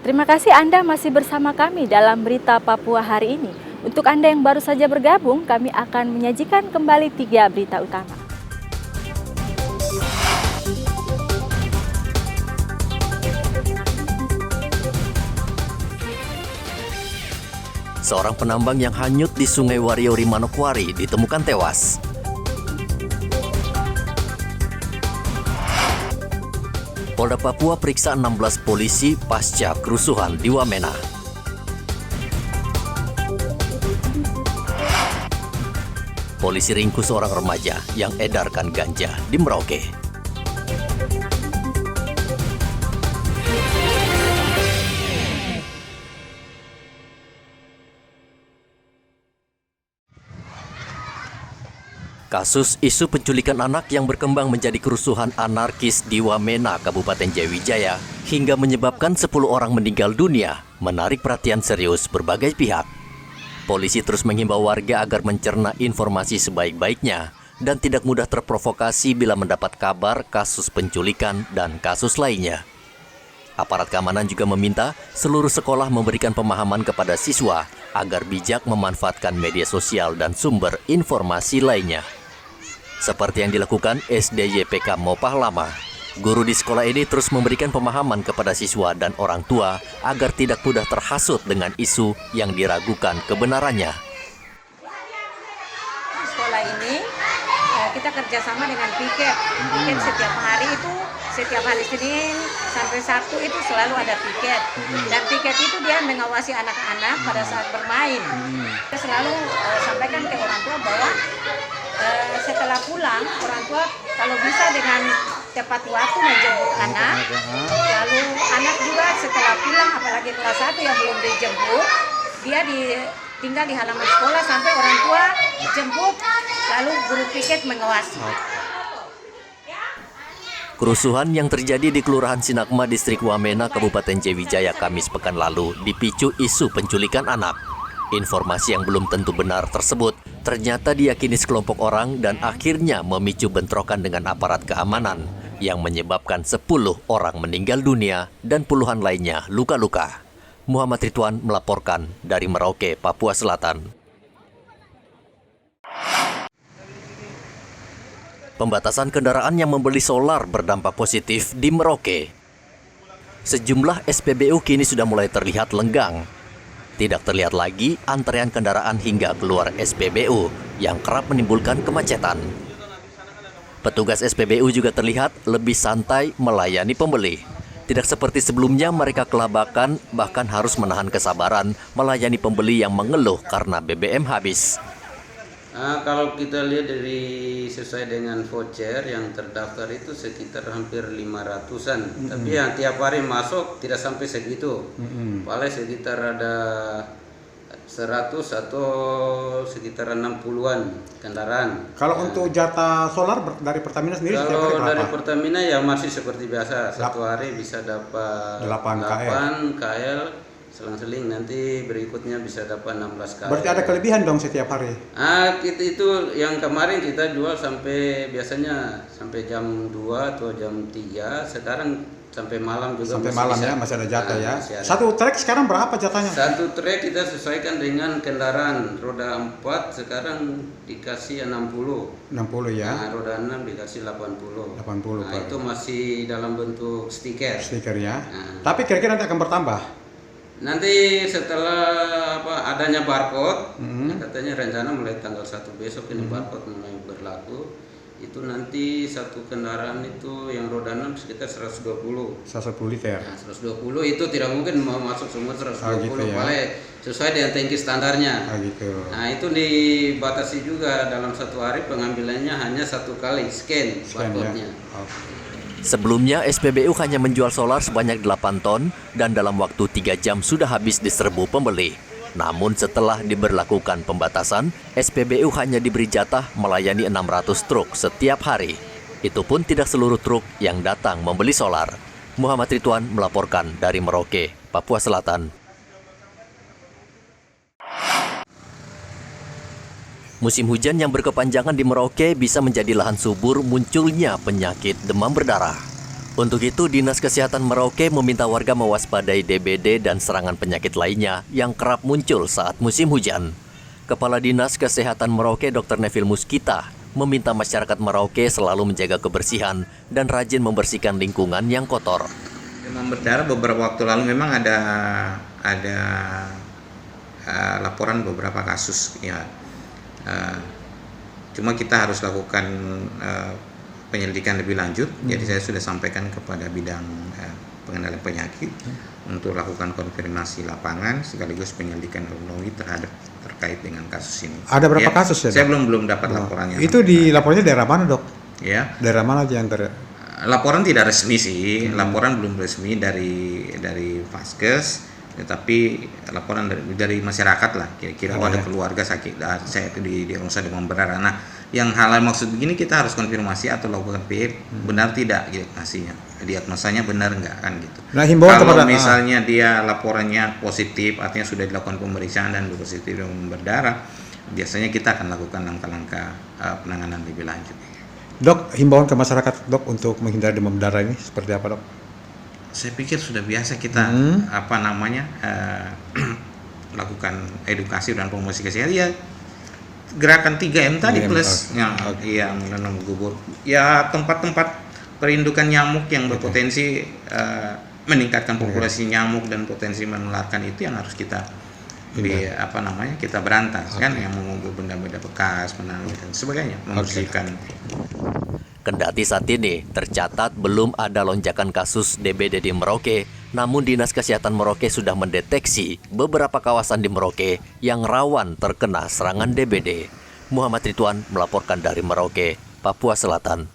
Terima kasih Anda masih bersama kami dalam Berita Papua hari ini. Untuk Anda yang baru saja bergabung, kami akan menyajikan kembali 3 berita utama. Seorang penambang yang hanyut di Sungai Wariori, Manokwari ditemukan tewas. Polda Papua periksa 16 polisi pasca kerusuhan di Wamena. Polisi ringkus seorang remaja yang edarkan ganja di Merauke. Kasus isu penculikan anak yang berkembang menjadi kerusuhan anarkis di Wamena, Kabupaten Jayawijaya, hingga menyebabkan 10 orang meninggal dunia, menarik perhatian serius berbagai pihak. Polisi terus menghimbau warga agar mencerna informasi sebaik-baiknya dan tidak mudah terprovokasi bila mendapat kabar kasus penculikan dan kasus lainnya. Aparat keamanan juga meminta seluruh sekolah memberikan pemahaman kepada siswa agar bijak memanfaatkan media sosial dan sumber informasi lainnya. Seperti yang dilakukan SDYPK Mopah Lama, guru di sekolah ini terus memberikan pemahaman kepada siswa dan orang tua agar tidak mudah terhasut dengan isu yang diragukan kebenarannya. Sekolah ini kita kerjasama dengan piket. Piket setiap hari Senin sampai Sabtu itu selalu ada piket. Dan piket itu dia mengawasi anak-anak pada saat bermain. Kita selalu sampaikan ke orang tua bahwa setelah pulang, orang tua kalau bisa dengan tepat waktu menjemput anak. Lalu anak juga setelah pulang, apalagi kelas 1 yang belum dijemput, dia tinggal di halaman sekolah sampai orang tua jemput, lalu guru piket mengawasi. Kerusuhan yang terjadi di Kelurahan Sinagma, Distrik Wamena, Kabupaten Jayawijaya, Kamis pekan lalu dipicu isu penculikan anak. Informasi yang belum tentu benar tersebut ternyata diyakini sekelompok orang dan akhirnya memicu bentrokan dengan aparat keamanan yang menyebabkan 10 orang meninggal dunia dan puluhan lainnya luka-luka. Muhammad Ridwan melaporkan dari Merauke, Papua Selatan. Pembatasan kendaraan yang membeli solar berdampak positif di Merauke. Sejumlah SPBU kini sudah mulai terlihat lenggang. Tidak terlihat lagi antrean kendaraan hingga keluar SPBU yang kerap menimbulkan kemacetan. Petugas SPBU juga terlihat lebih santai melayani pembeli. Tidak seperti sebelumnya mereka kelabakan bahkan harus menahan kesabaran melayani pembeli yang mengeluh karena BBM habis. Kalau kita lihat dari sesuai dengan voucher yang terdaftar itu sekitar hampir 500-an. Tapi yang tiap hari masuk tidak sampai segitu. Paling sekitar ada 100 atau sekitar 60-an kendaraan. Kalau untuk jatah solar dari Pertamina sendiri setiap hari Kalau berapa? dari Pertamina ya masih seperti biasa. Satu hari bisa dapat 8 KL. Selang-seling nanti berikutnya bisa dapat 16 kali. Berarti ada kelebihan dong setiap hari? Kita itu yang kemarin kita jual sampai biasanya sampai jam 2 atau jam 3. Sekarang sampai malam juga. Sampai malam bisa. ya, masih ada jatah ya. Ada. Satu trek sekarang berapa jatahnya? Satu trek kita sesuaikan dengan kendaraan. Roda 4 sekarang dikasih 60. 60 ya. Nah, roda 6 dikasih 80. 80 Nah, itu masih dalam bentuk stiker. Stiker ya. Nah. Tapi kira-kira nanti akan bertambah? Nanti setelah adanya barcode, katanya rencana mulai tanggal 1 besok ini barcode mulai berlaku. Itu nanti satu kendaraan itu yang roda 6 sekitar 120. 110 liter. Nah, 120 itu tidak mungkin mau masuk semua 120, gitu ya. paling sesuai dengan tangki standarnya. Gitu. Nah, itu dibatasi juga dalam satu hari pengambilannya hanya 1 kali scan barcode-nya. Ya. Okay. Sebelumnya, SPBU hanya menjual solar sebanyak 8 ton dan dalam waktu 3 jam sudah habis diserbu pembeli. Namun setelah diberlakukan pembatasan, SPBU hanya diberi jatah melayani 600 truk setiap hari. Itu pun tidak seluruh truk yang datang membeli solar. Muhammad Ridwan melaporkan dari Merauke, Papua Selatan. Musim hujan yang berkepanjangan di Merauke bisa menjadi lahan subur munculnya penyakit demam berdarah. Untuk itu, Dinas Kesehatan Merauke meminta warga mewaspadai DBD dan serangan penyakit lainnya yang kerap muncul saat musim hujan. Kepala Dinas Kesehatan Merauke Dr. Neville Muskita meminta masyarakat Merauke selalu menjaga kebersihan dan rajin membersihkan lingkungan yang kotor. Demam berdarah beberapa waktu lalu memang ada laporan beberapa kasus ya. Cuma kita harus lakukan penyelidikan lebih lanjut. Jadi saya sudah sampaikan kepada bidang pengendalian penyakit untuk lakukan konfirmasi lapangan sekaligus penyelidikan epidemiologi terkait dengan kasus ini. Ada berapa kasus ya, Saya Dok? belum dapat laporannya. Itu dilapornya daerah mana, Dok? Ya. Daerah mana aja yang Laporan tidak resmi sih, laporan belum resmi dari Vaskes, tetapi laporan dari masyarakat lah. Kira-kira ada keluarga sakit, saya itu di diagnosa demam berdarah. Nah, yang hal maksud begini kita harus konfirmasi atau lakukan benar tidak diagnosanya benar enggak kan gitu. Nah, himbauan kalau kepada misalnya dia laporannya positif, artinya sudah dilakukan pemeriksaan dan positif demam berdarah, biasanya kita akan lakukan langkah-langkah penanganan lebih lanjut. Dok, himbauan ke masyarakat, Dok, untuk menghindari demam berdarah ini seperti apa, Dok? Saya pikir sudah biasa kita lakukan edukasi dan promosi kesehatan ya, gerakan 3M tadi plus yang menanam gugur ya, tempat-tempat perindukan nyamuk yang berpotensi meningkatkan populasi nyamuk dan potensi menularkan itu yang harus kita kita berantas kan, yang mengumpul benda-benda bekas, menanam dan sebagainya, membersihkan. Kendati saat ini tercatat belum ada lonjakan kasus DBD di Merauke, namun Dinas Kesehatan Merauke sudah mendeteksi beberapa kawasan di Merauke yang rawan terkena serangan DBD. Muhammad Ridwan melaporkan dari Merauke, Papua Selatan.